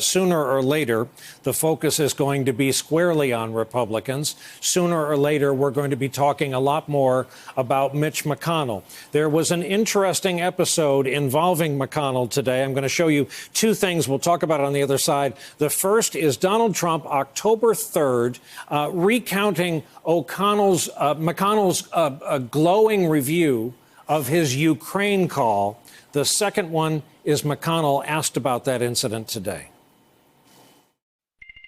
sooner or later, the focus is going to be squarely on Republicans. Sooner or later, we're going to be talking a lot more about Mitch McConnell. There was an interesting episode involving McConnell today. I'm going to show you two things. We'll talk about it on the other side. The first is Donald Trump, October 3rd, recounting McConnell's glowing review of his Ukraine call. The second one is McConnell asked about that incident today.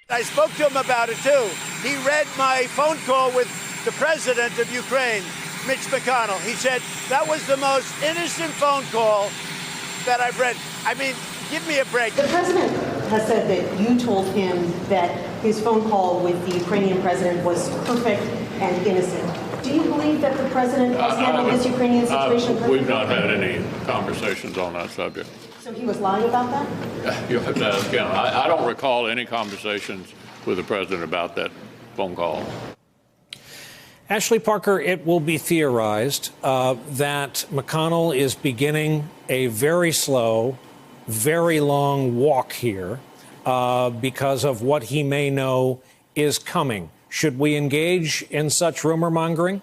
I spoke to him about it, too. He read my phone call with the president of Ukraine, Mitch McConnell. He said that was the most innocent phone call that I've read. I mean, give me a break. The president has said that you told him that his phone call with the Ukrainian president was perfect and innocent. Do you believe that the president has handled this Ukrainian situation? We've not had any conversations on that subject. So he was lying about that? You'll have to ask him. I don't recall any conversations with the president about that phone call. Ashley Parker, it will be theorized that McConnell is beginning a very slow, very long walk here because of what he may know is coming. Should we engage in such rumor mongering?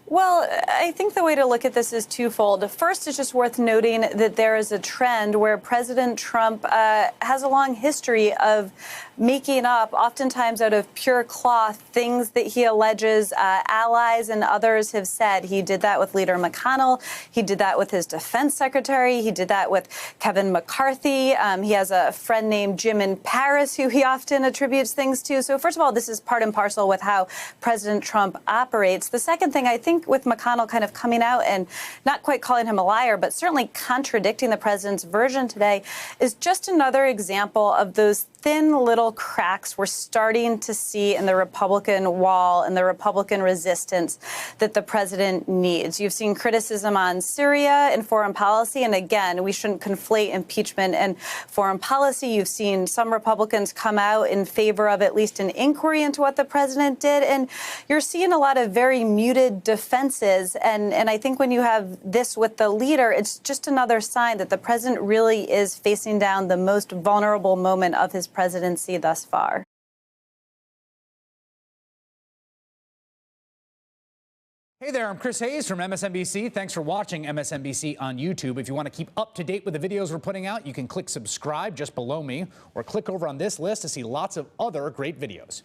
Well, I think the way to look at this is twofold. First, it's just worth noting that there is a trend where President Trump has a long history of making up, oftentimes out of pure cloth, things that he alleges allies and others have said. He did that with Leader McConnell. He did that with his defense secretary. He did that with Kevin McCarthy. He has a friend named Jim in Paris who he often attributes things to. So first of all, this is part and parcel with how President Trump operates. The second thing, I think, with McConnell kind of coming out and not quite calling him a liar, but certainly contradicting the president's version today, is just another example of those thin little cracks we're starting to see in the Republican wall and the Republican resistance that the president needs. You've seen criticism on Syria and foreign policy. And again, we shouldn't conflate impeachment and foreign policy. You've seen some Republicans come out in favor of at least an inquiry into what the president did. And you're seeing a lot of very muted defenses. And I think when you have this with the leader, it's just another sign that the president really is facing down the most vulnerable moment of his presidency thus far. Hey there, I'm Chris Hayes from MSNBC. Thanks for watching MSNBC on YouTube. If you want to keep up to date with the videos we're putting out, you can click subscribe just below me or click over on this list to see lots of other great videos.